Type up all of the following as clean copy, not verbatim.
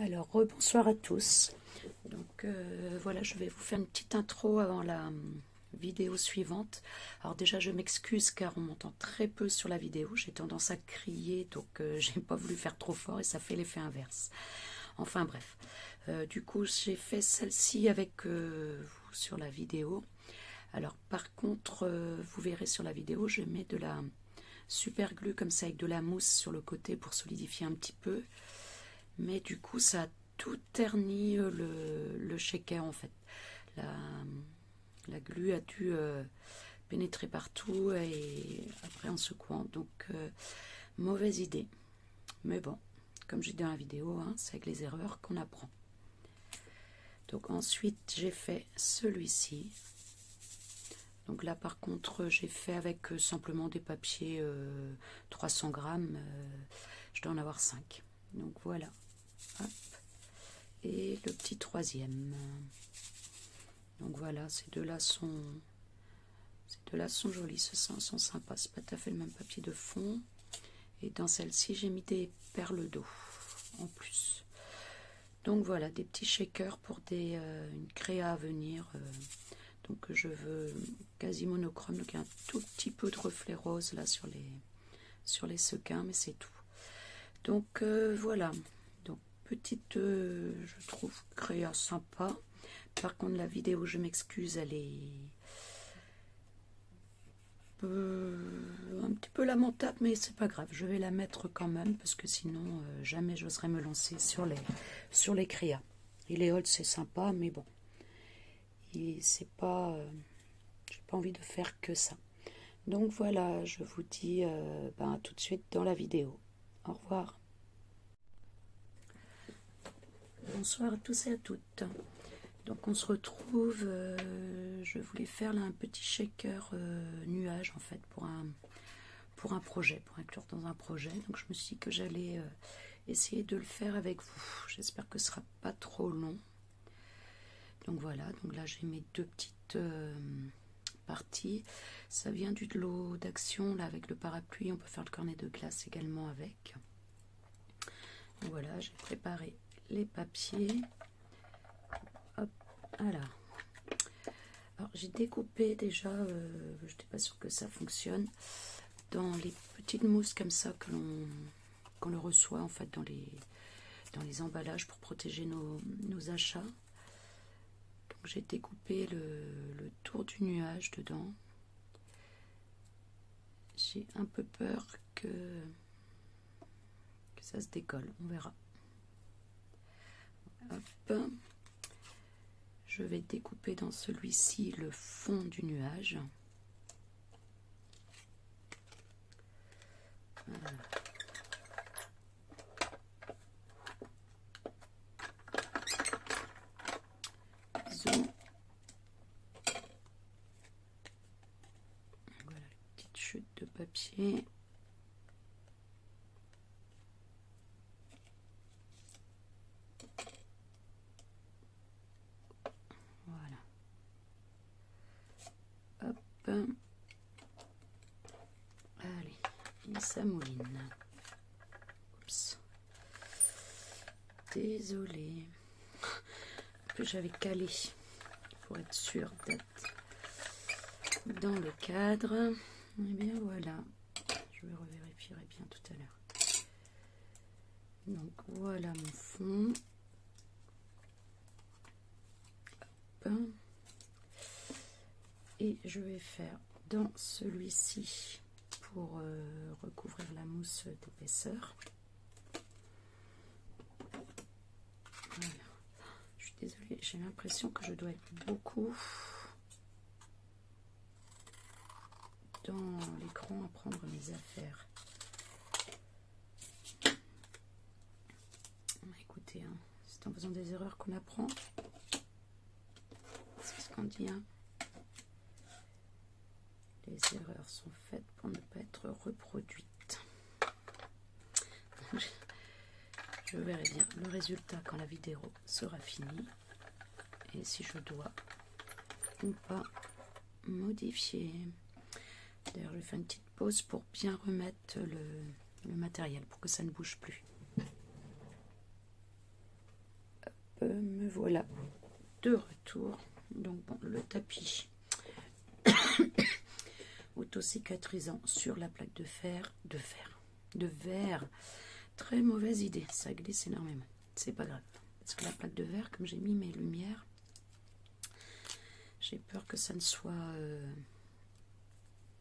Alors, bonsoir à tous. Donc voilà, je vais vous faire une petite intro avant la vidéo suivante. Alors déjà, je m'excuse car on m'entend très peu sur la vidéo. J'ai tendance à crier, donc j'ai pas voulu faire trop fort et ça fait l'effet inverse. Enfin bref. Du coup, j'ai fait celle-ci avec vous sur la vidéo. Alors par contre, vous verrez sur la vidéo, je mets de la super glue comme ça avec de la mousse sur le côté pour solidifier un petit peu. Mais du coup, ça a tout terni le shaker en fait. La glu a dû pénétrer partout et après en secouant. Donc, mauvaise idée. Mais bon, comme j'ai dit dans la vidéo, hein, c'est avec les erreurs qu'on apprend. Donc ensuite, j'ai fait celui-ci. Donc là, par contre, j'ai fait avec simplement des papiers 300 grammes. Je dois en avoir 5. Donc voilà. Hop. Et le petit troisième. Donc voilà, ces deux-là sont jolis, sont sympas. C'est pas tout à fait le même papier de fond. Et dans celle-ci, j'ai mis des perles d'eau en plus. Donc voilà, des petits shakers pour une créa à venir. Donc je veux quasi monochrome. Donc il y a un tout petit peu de reflet rose là sur les sequins, mais c'est tout. Donc voilà. Donc petite, je trouve créa sympa. Par contre, la vidéo, je m'excuse, elle est un petit peu lamentable, mais c'est pas grave. Je vais la mettre quand même parce que sinon, jamais j'oserais me lancer sur les créas. Et les holds, c'est sympa, mais bon, c'est pas, j'ai pas envie de faire que ça. Donc voilà, je vous dis à tout de suite dans la vidéo. Au revoir. Bonsoir à tous et à toutes. Donc on se retrouve, je voulais faire là un petit shaker nuage en fait pour un projet, pour inclure dans un projet. Donc je me suis dit que j'allais essayer de le faire avec vous. J'espère que ce sera pas trop long. Donc voilà, donc là j'ai mes deux petites parties. Ça vient du lot d'action là avec le parapluie, on peut faire le cornet de glace également avec. Donc voilà, j'ai préparé les papiers. Hop, voilà. Alors j'ai découpé déjà, je n'étais pas sûre que ça fonctionne, dans les petites mousses comme ça qu'on le reçoit en fait dans les emballages pour protéger nos achats. Donc j'ai découpé le tour du nuage dedans. J'ai un peu peur que ça se décolle, on verra. Hop. Je vais découper dans celui-ci le fond du nuage. Voilà. Zoom. Voilà la petite chute de papier. Voilà. Hop. Allez, et ça mouline. Oups. Désolée. En plus, j'avais calé pour être sûre d'être dans le cadre. Et bien voilà. Je revérifierai bien tout à l'heure. Donc voilà mon fond. Hop. Et je vais faire dans celui-ci pour recouvrir la mousse d'épaisseur. Voilà. Je suis désolée, j'ai l'impression que je dois être beaucoup dans l'écran à prendre mes affaires. Écoutez, hein, c'est en faisant des erreurs qu'on apprend. C'est ce qu'on dit, hein. Les erreurs sont faites pour ne pas être reproduites. Je verrai bien le résultat quand la vidéo sera finie et si je dois ou pas modifier. D'ailleurs, je vais faire une petite pause pour bien remettre le matériel pour que ça ne bouge plus. Me voilà de retour. Donc bon, le tapis auto-cicatrisant sur la plaque de verre. Très mauvaise idée, ça glisse énormément. C'est pas grave, parce que la plaque de verre, comme j'ai mis mes lumières, j'ai peur que ça ne soit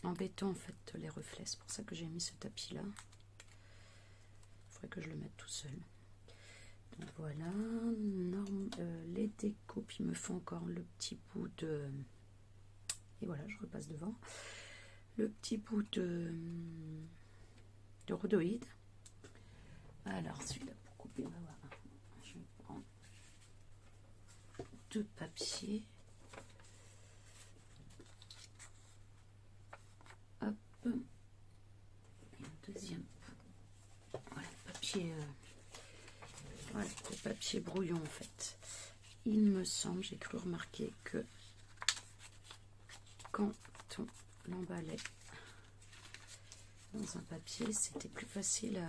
embêtant en fait les reflets. C'est pour ça que j'ai mis ce tapis là. Il faudrait que je le mette tout seul. Donc voilà, les décos, puis il me faut encore le petit bout de... Et voilà, je repasse devant. Le petit bout de rhodoïde. Alors, celui-là, pour couper, on va voir. Je vais prendre 2 papiers. Hop. Et un deuxième. Voilà, papier... Voilà, le papier brouillon en fait. Il me semble, j'ai cru remarquer que quand on l'emballait dans un papier, c'était plus facile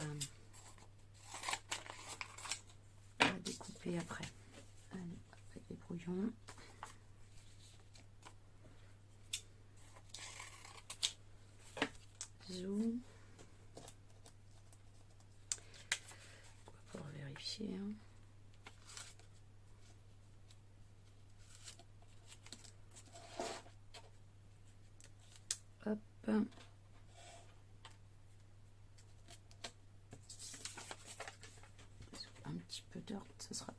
à découper après. Allez, papier brouillon. Zoom. Pour vérifier. Hein. Hop. Un petit peu d'ordre, ce sera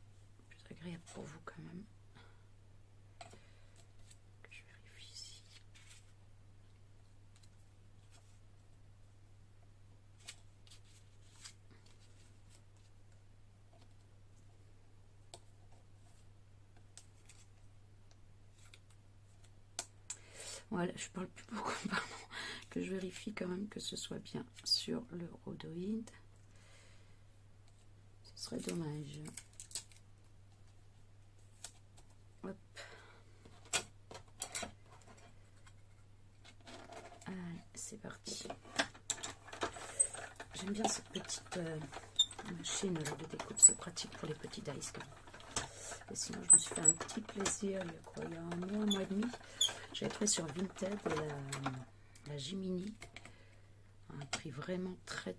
plus agréable pour vous quand même. Je vérifie ici. Voilà, je parle plus beaucoup, pardon, que je vérifie quand même que ce soit bien sur le rhodoïde. Ce serait dommage. Hop. Allez, c'est parti. J'aime bien cette petite machine de découpe, c'est pratique pour les petits dice. Et sinon, je me suis fait un petit plaisir il y a un mois et demi. J'avais trouvé sur Vinted la Jiminy à un prix vraiment très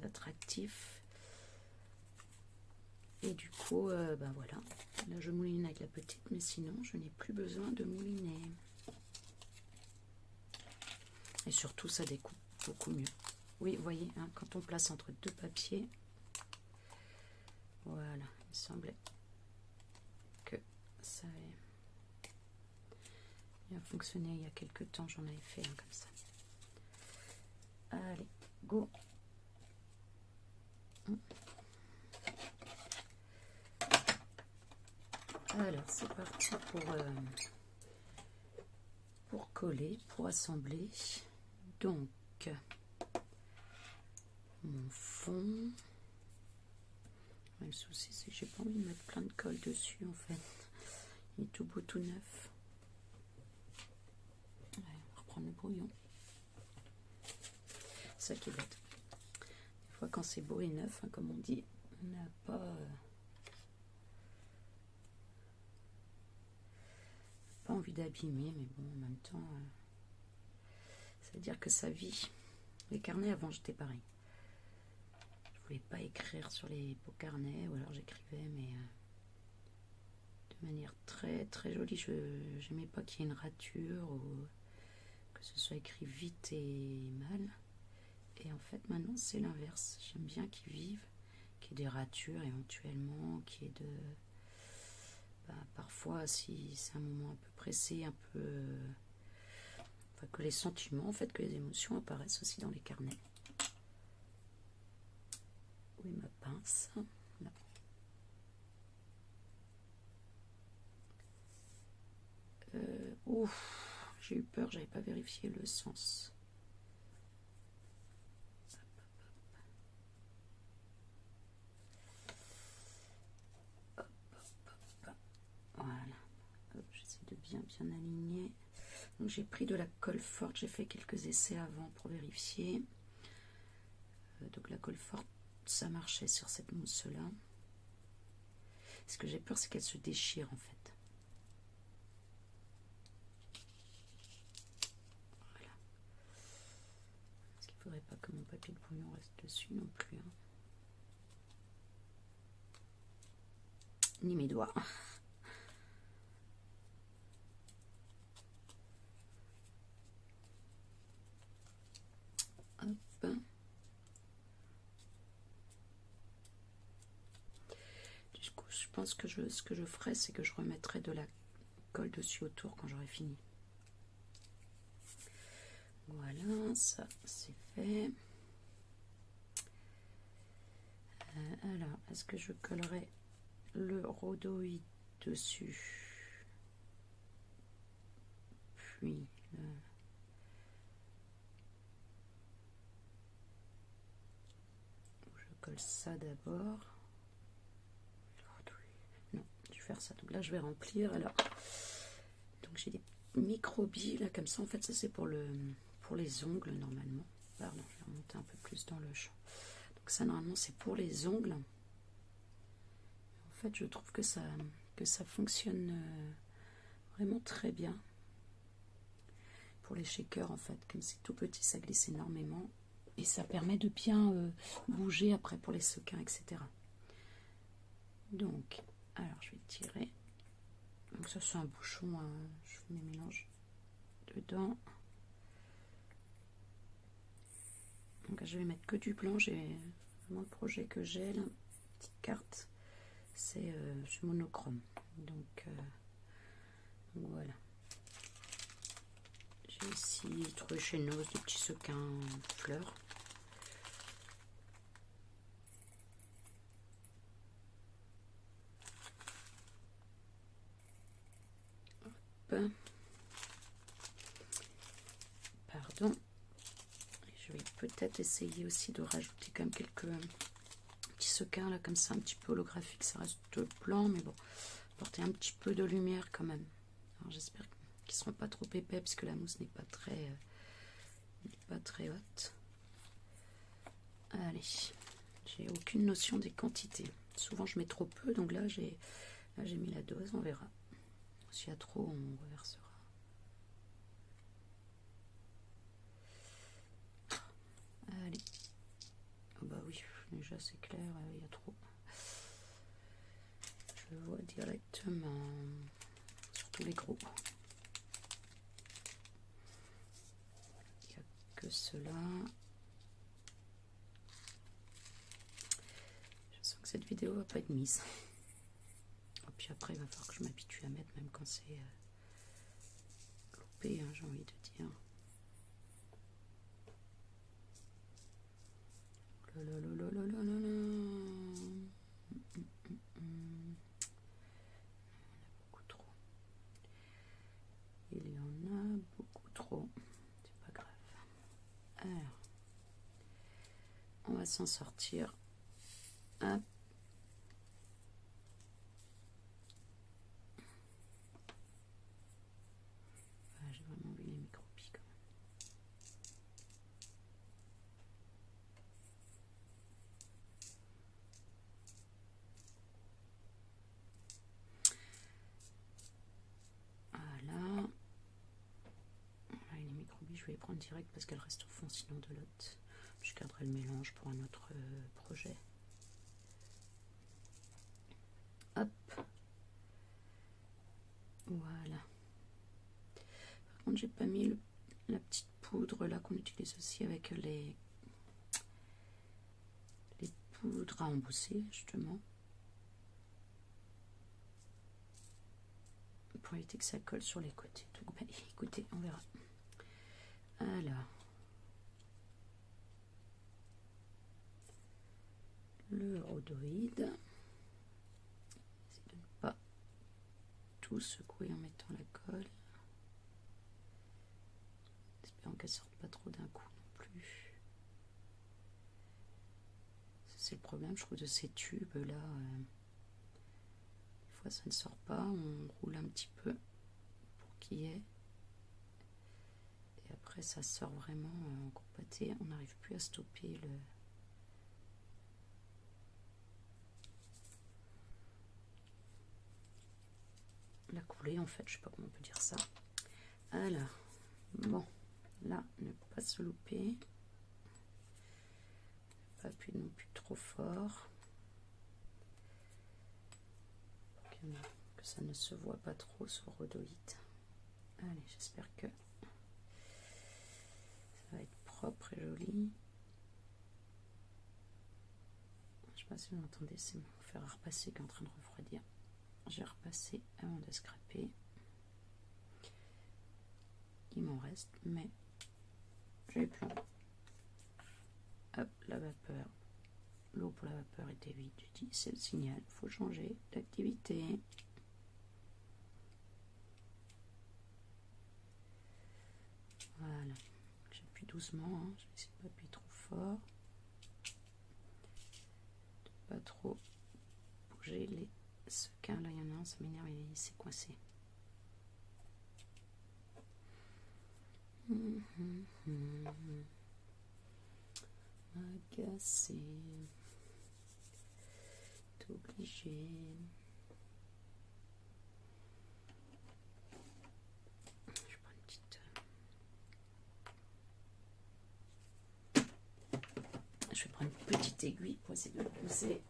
attractif. Et du coup, ben voilà. Là, je mouline avec la petite, mais sinon, je n'ai plus besoin de mouliner. Et surtout, ça découpe beaucoup mieux. Oui, vous voyez, hein, quand on place entre 2 papiers, voilà, il semblait que ça avait bien fonctionné il y a quelques temps. J'en avais fait un comme ça. Allez, go. Alors, c'est parti pour coller, pour assembler. Donc, mon fond. Le souci, c'est que j'ai pas envie de mettre plein de colle dessus, en fait. Il est tout beau, tout neuf. Allez, on va reprendre le brouillon. C'est ça qui est bête. Des fois, quand c'est beau et neuf, hein, comme on dit, on n'a pas... pas envie d'abîmer, mais bon, en même temps, ça veut dire que ça vit. Les carnets, avant, j'étais pareil. Je voulais pas écrire sur les beaux carnets, ou alors j'écrivais, mais de manière très jolie. Je n'aimais pas qu'il y ait une rature, ou que ce soit écrit vite et mal. Et en fait, maintenant, c'est l'inverse. J'aime bien qu'ils vivent, qu'il y ait des ratures éventuellement, qu'il y ait de... parfois, si c'est un moment un peu pressé, un peu... enfin, que les sentiments, en fait, que les émotions apparaissent aussi dans les carnets. Où est ma pince? Là. Ouf, j'ai eu peur, j'avais pas vérifié le sens. Voilà, j'essaie de bien aligner. Donc j'ai pris de la colle forte, j'ai fait quelques essais avant pour vérifier. Donc la colle forte, ça marchait sur cette mousse là. Ce que j'ai peur, c'est qu'elle se déchire en fait. Voilà. Parce qu'il ne faudrait pas que mon papier de brouillon reste dessus non plus. Hein. Ni mes doigts. Hop. Du coup, je pense que ce que je ferai, c'est que je remettrai de la colle dessus autour quand j'aurai fini. Voilà, ça c'est fait. Alors, est-ce que je collerai le rhodoïde dessus? Puis je colle ça d'abord. Non, je vais faire ça. Donc là, je vais remplir. Alors, donc j'ai des micro-billes là comme ça. En fait, ça c'est pour les ongles normalement. Pardon, je vais remonter un peu plus dans le champ. Donc ça normalement c'est pour les ongles. En fait, je trouve que ça fonctionne vraiment très bien. Pour les shakers en fait, comme c'est tout petit, ça glisse énormément. Et ça permet de bien bouger après pour les sequins, etc. Donc, alors je vais tirer. Donc ça c'est un bouchon, je mets mes mélanges dedans. Donc je vais mettre que du blanc. J'ai vraiment le projet que j'ai, la petite carte, c'est monochrome. Donc voilà. J'ai ici trouvé chez Nose des petits sequins fleurs. Hop. Pardon. Je vais peut-être essayer aussi de rajouter quand même quelques petits sequins là comme ça, un petit peu holographique. Ça reste blanc, mais bon, apporter un petit peu de lumière quand même. Alors j'espère qu'ils seront pas trop épais puisque la mousse n'est pas très haute. Allez, j'ai aucune notion des quantités. Souvent je mets trop peu, donc là j'ai mis la dose, on verra. S'il y a trop, on reversera. Allez. Oh bah oui, déjà c'est clair, il y a trop. Je vois directement, surtout les gros. Il n'y a que cela. Je sens que cette vidéo va pas être mise. Et puis après, il va falloir que je m'habitue à mettre, même quand c'est loupé, hein, j'ai envie de dire. Beaucoup trop. Il y en a beaucoup trop. C'est pas grave. Alors, on va s'en sortir. Hop. J'ai vraiment vu les micro-billes quand même. Voilà. Les micro-billes, je vais les prendre direct parce qu'elles restent au fond sinon de l'autre. Je garderai le mélange pour un autre projet. Hop. Voilà. Par contre, j'ai pas mis la petite poudre là qu'on utilise aussi avec les poudres à embosser justement. Pour éviter que ça colle sur les côtés. Donc, bah, écoutez, on verra. Alors. Le rhodoïde. Essayez de ne pas tout secouer en mettant la colle. Espérons qu'elle ne sorte pas trop d'un coup non plus. C'est le problème, je trouve, de ces tubes là. Des fois ça ne sort pas, on roule un petit peu pour qu'il y ait. Et après ça sort vraiment en compacté, on n'arrive plus à stopper le... dérouler en fait, je sais pas comment on peut dire ça. Alors, bon, là, ne pas se louper. Pas appuyer non plus trop fort. Que ça ne se voit pas trop sur le rhodoïde. Allez, j'espère que ça va être propre et joli. Je sais pas si vous entendez, c'est mon fer à repasser qui est en train de refroidir. J'ai repassé avant de scraper. Il m'en reste, mais j'ai plein. Hop, la vapeur. L'eau pour la vapeur était vide. J'ai dit, c'est le signal, il faut changer d'activité. Voilà. J'appuie doucement, hein. Je vais essayer de ne pas appuyer trop fort. De pas trop bouger les sequins. Là, il y en a un, ça m'énerve, il s'est coincé. Agacé. T'es obligé. Je prends une petite. Je vais prendre une petite aiguille pour essayer de le pousser.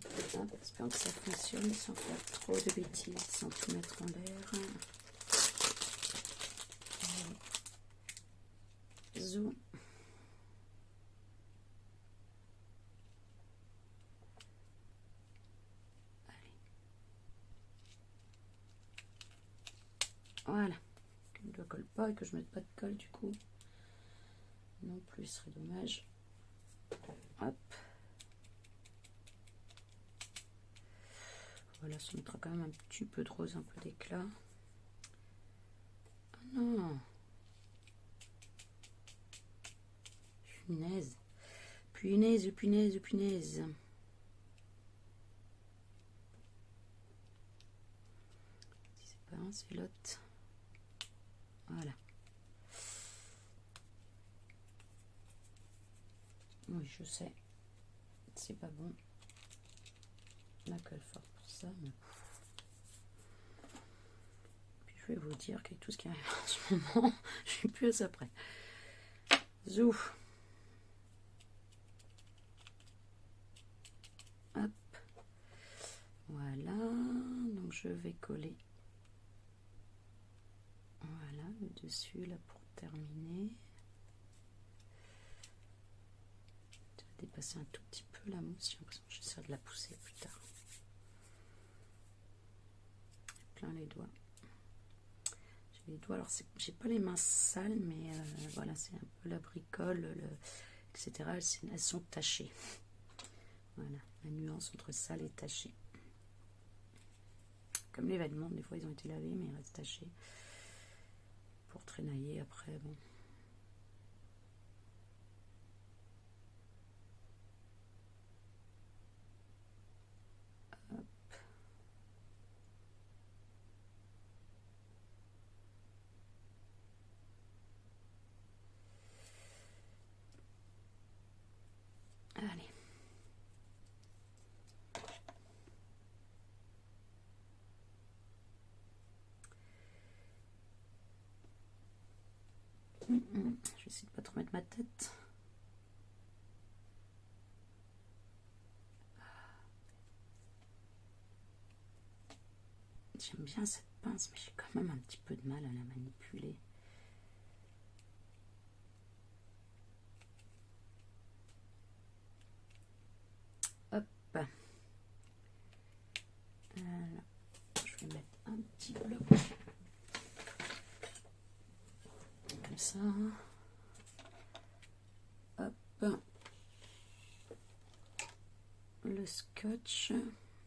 J'espère que ça fonctionne sans faire trop de bêtises, sans tout mettre en l'air. Zoom. Allez. Voilà. Que je ne colle pas et que je ne mette pas de colle du coup. Non plus, ce serait dommage. Hop. Voilà, ça mettra quand même un petit peu de rose, un peu d'éclat. Ah non. Punaise. Punaise, punaise, punaise. Si c'est pas un, c'est l'autre. Voilà. Oui, je sais. C'est pas bon. La colle forte pour ça, mais... Puis je vais vous dire que tout ce qui arrive en ce moment, je suis plus à ça près. Zouf. Hop. Voilà. Donc je vais coller. Voilà, le dessus là pour terminer. Je vais dépasser un tout petit peu la mousse. J'ai l'impression que j'essaie de la pousser plus tard. Plein les doigts. J'ai les doigts, alors j'ai pas les mains sales, mais voilà, c'est un peu la bricole, etc. Elles sont tachées. Voilà, la nuance entre sale et taché. Comme les vêtements, des fois ils ont été lavés, mais ils restent tachés. Pour traînailler après, bon. Hop. Allez. Je vais essayer de pas trop mettre ma tête. J'aime bien cette pince, mais j'ai quand même un petit peu de mal à la manipuler. Hop. Voilà. Je vais mettre un petit bloc. Comme ça. Hop. Le scotch.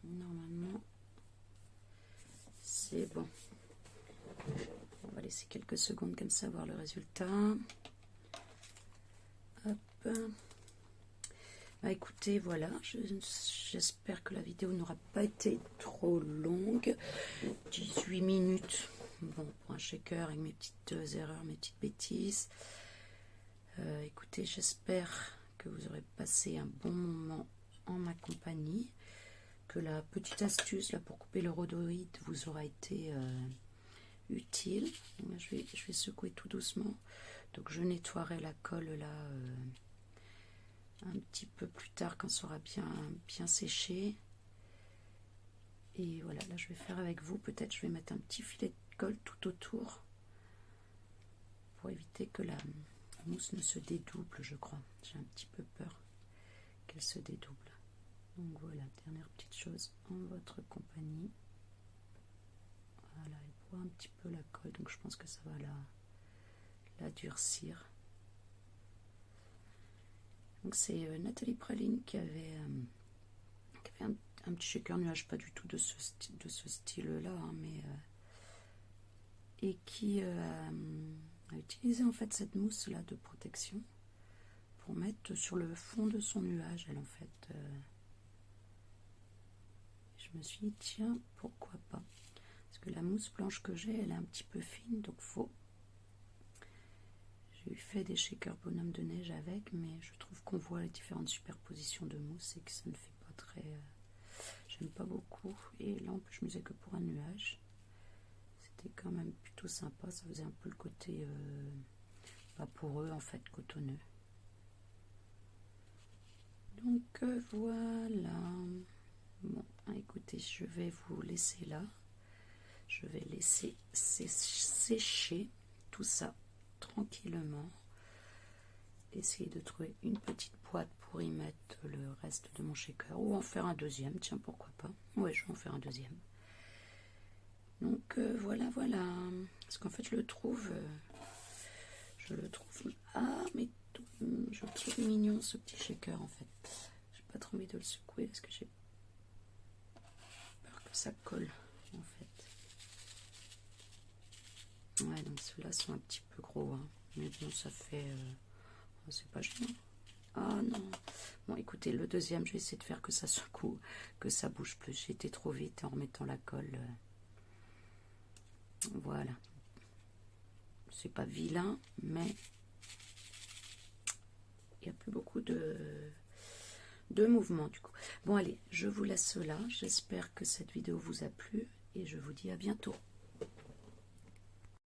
Normalement, c'est bon. On va laisser quelques secondes comme ça, voir le résultat. Hop. Bah écoutez, voilà, j'espère que la vidéo n'aura pas été trop longue. 18 minutes. Bon, pour un shaker avec mes petites erreurs, mes petites bêtises. Écoutez, j'espère que vous aurez passé un bon moment en ma compagnie, que la petite astuce là pour couper le rhodoïde vous aura été utile. Donc, je vais secouer tout doucement. Donc je nettoierai la colle là un petit peu plus tard quand ça aura bien séché. Et voilà, là je vais faire avec vous, peut-être je vais mettre un petit filet de colle tout autour pour éviter que la mousse ne se dédouble, je crois. J'ai un petit peu peur qu'elle se dédouble. Donc voilà, dernière petite chose en votre compagnie. Voilà, elle voit un petit peu la colle, donc je pense que ça va la durcir. Donc c'est Nathalie Praline qui avait un petit shaker nuage, pas du tout de ce style-là, hein, mais et qui a utilisé en fait cette mousse-là de protection pour mettre sur le fond de son nuage. Elle en fait, je me suis dit tiens, pourquoi pas, parce que la mousse blanche que j'ai, elle est un petit peu fine, donc j'ai fait des shakers bonhomme de neige avec, mais je trouve qu'on voit les différentes superpositions de mousse et que ça ne fait pas très... j'aime pas beaucoup. Et là, en plus, je me disais que pour un nuage, c'était quand même plutôt sympa. Ça faisait un peu le côté vaporeux, en fait, cotonneux. Donc, voilà. Bon, écoutez, je vais vous laisser là. Je vais laisser sécher tout ça tranquillement. Essayer de trouver une petite boîte pour y mettre le reste de mon shaker, ou en faire un deuxième, tiens, pourquoi pas. Ouais, je vais en faire un deuxième. Donc voilà, parce qu'en fait je le trouve mais je le trouve mignon, ce petit shaker. En fait j'ai pas trop envie de le secouer parce que j'ai peur que ça colle en fait. Ouais, donc ceux-là sont un petit peu gros, hein. Mais bon, ça fait c'est pas gênant. Ah non. Bon, écoutez, le deuxième, je vais essayer de faire que ça secoue, que ça bouge plus. J'ai été trop vite en remettant la colle. Voilà. C'est pas vilain, mais il n'y a plus beaucoup de mouvement du coup. Bon, allez, je vous laisse là. J'espère que cette vidéo vous a plu et je vous dis à bientôt.